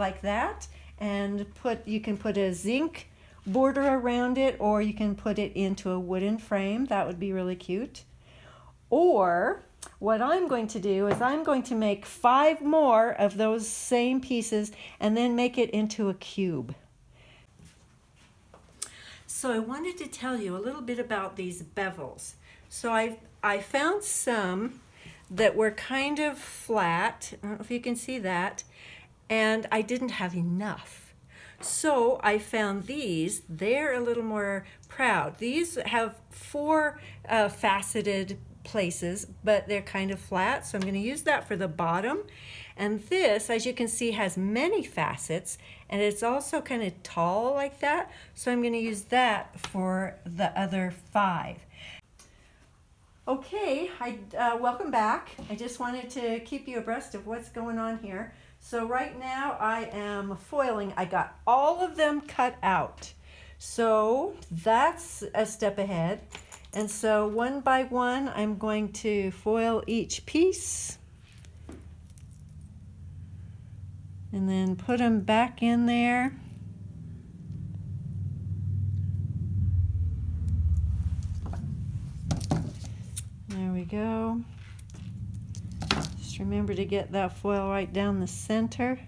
like that and you can put a zinc border around it, or you can put it into a wooden frame. That would be really cute. Or what I'm going to do is I'm going to make 5 more of those same pieces and then make it into a cube. So I wanted to tell you a little bit about these bevels. So I found some that were kind of flat. I don't know if you can see that. And I didn't have enough. So I found these. They're a little more proud. These have 4 faceted places, but they're kind of flat. So I'm going to use that for the bottom. And this, as you can see, has many facets, and it's also kind of tall like that. So I'm going to use that for the other 5. Okay, welcome back. I just wanted to keep you abreast of what's going on here. So right now I am foiling. I got all of them cut out. So that's a step ahead. And so one by one, I'm going to foil each piece. And then put them back in there. There we go. Just remember to get that foil right down the center.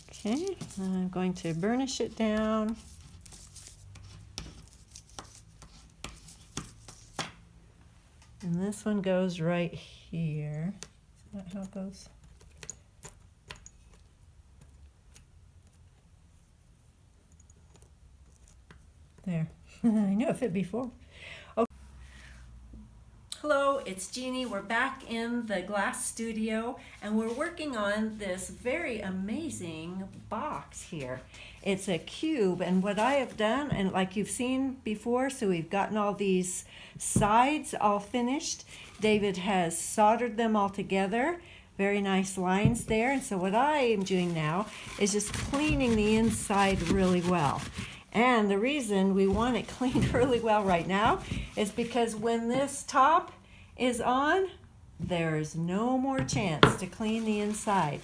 Okay, I'm going to burnish it down. And this one goes right here. Is that how it goes? There. I knew it fit before. Okay. Hello, it's Jeannie. We're back in the glass studio and we're working on this very amazing box here. It's a cube, and what I have done, and like you've seen before, so we've gotten all these sides all finished. David has soldered them all together. Very nice lines there. And so what I am doing now is just cleaning the inside really well. And the reason we want it cleaned really well right now is because when this top is on, there's no more chance to clean the inside.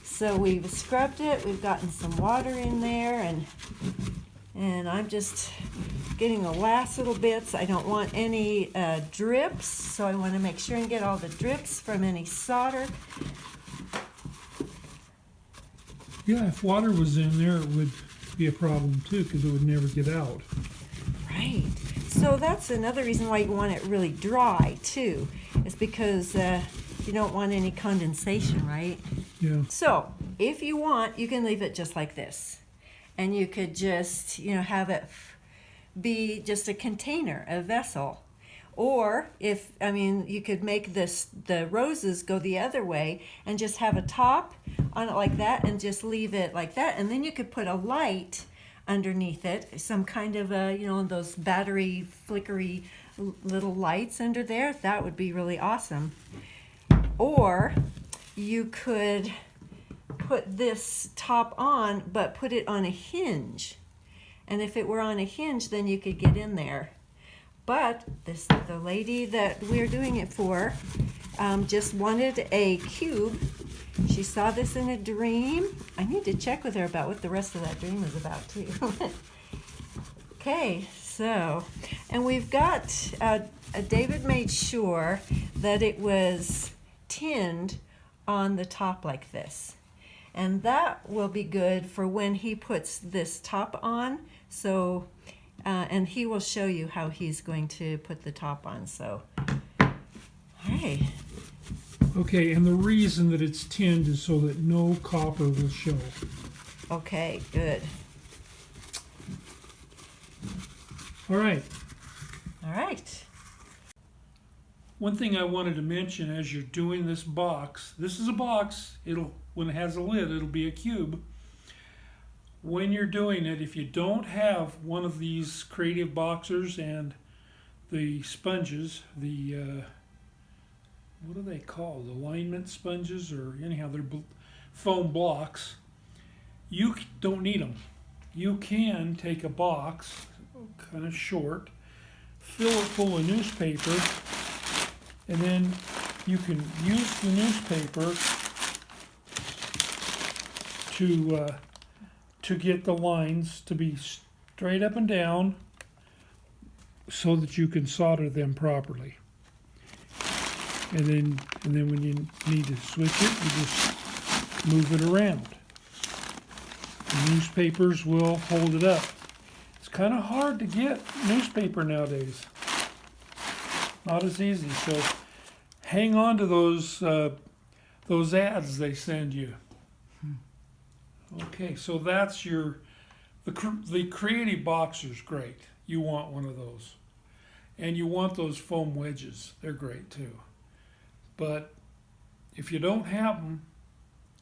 So we've scrubbed it, we've gotten some water in there, and I'm just getting the last little bits. I don't want any drips, so I want to make sure and get all the drips from any solder. Yeah, if water was in there, it would be a problem too, because it would never get out. Right. So that's another reason why you want it really dry too, is because you don't want any condensation, right? Yeah. So if you want, you can leave it just like this, and you could just, have it be just a container, a vessel. Or you could make the roses go the other way and just have a top on it like that and just leave it like that. And then you could put a light underneath it, some kind of those battery flickery little lights under there. That would be really awesome. Or you could put this top on, but put it on a hinge. And if it were on a hinge, then you could get in there. But the lady that we're doing it for just wanted a cube. She saw this in a dream. I need to check with her about what the rest of that dream was about too. Okay, so, and we've got, David made sure that it was tinned on the top like this. And that will be good for when he puts this top on. So, and he will show you how he's going to put the top on. So, all right. Okay, and the reason that it's tinned is so that no copper will show. Okay, good. All right. All right. One thing I wanted to mention as you're doing this box, this is a box. When it has a lid, it'll be a cube. When you're doing it, if you don't have one of these creative boxers and the sponges, the what are they called? Alignment sponges, or anyhow, they're foam blocks. You don't need them. You can take a box, kind of short, fill it full of newspaper, and then you can use the newspaper to get the lines to be straight up and down so that you can solder them properly. And then when you need to switch it, you just move it around. The newspapers will hold it up. It's kind of hard to get newspaper nowadays. Not as easy. So hang on to those ads they send you. Okay, so that's the creative boxer's great. You want one of those. And you want those foam wedges. They're great too. But if you don't have them,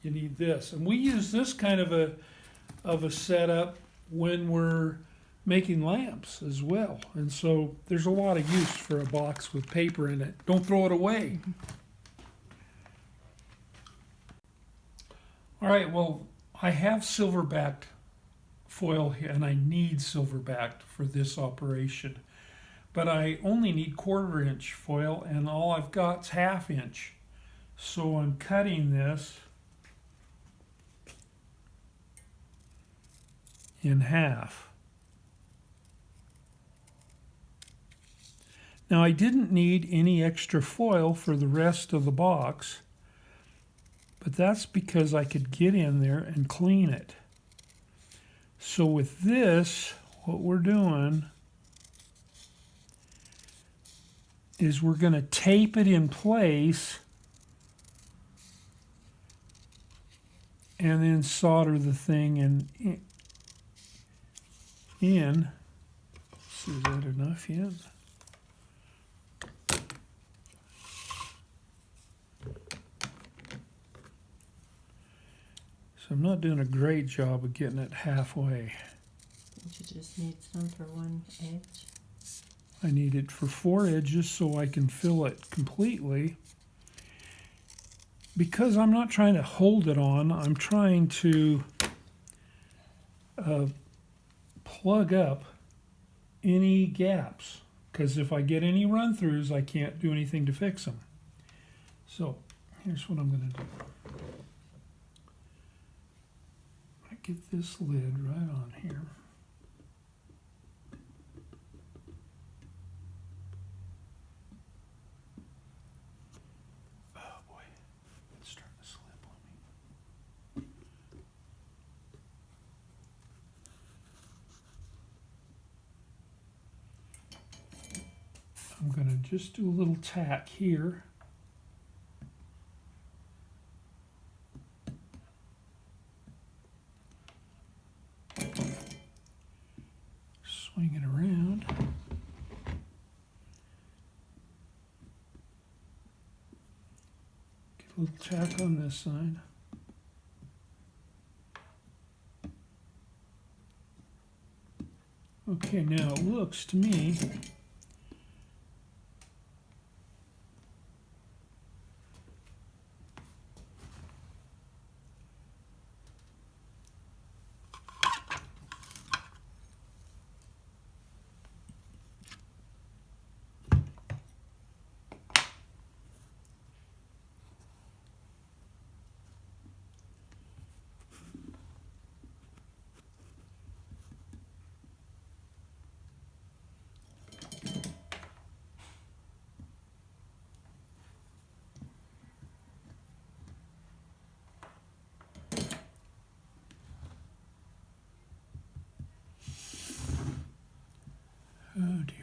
you need this. And we use this kind of a setup when we're making lamps as well. And so there's a lot of use for a box with paper in it. Don't throw it away. All right, well, I have silver-backed foil here, and I need silver-backed for this operation. But I only need 1/4 inch foil, and all I've got is 1/2 inch. So I'm cutting this in half. Now I didn't need any extra foil for the rest of the box, but that's because I could get in there and clean it. So with this, what we're doing is we're going to tape it in place and then solder the thing in. Let's see, is that enough yet? So I'm not doing a great job of getting it halfway. You just need some for one edge. I need it for 4 edges so I can fill it completely. Because I'm not trying to hold it on, I'm trying to plug up any gaps. Because if I get any run-throughs, I can't do anything to fix them. So here's what I'm going to do. I get this lid right on here. I'm going to just do a little tack here. Swing it around. Get a little tack on this side. Okay, now it looks to me oh dear.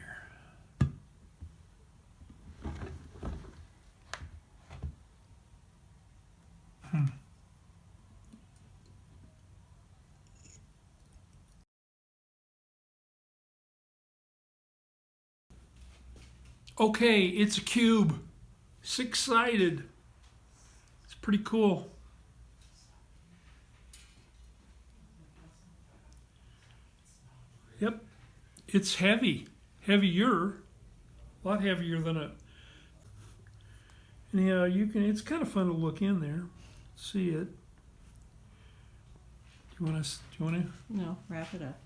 Okay, it's a cube. 6-sided. It's pretty cool. Yep. It's heavy. Heavier. A lot heavier than a... And yeah, you can, it's kind of fun to look in there. See it. Do you want to? No, wrap it up.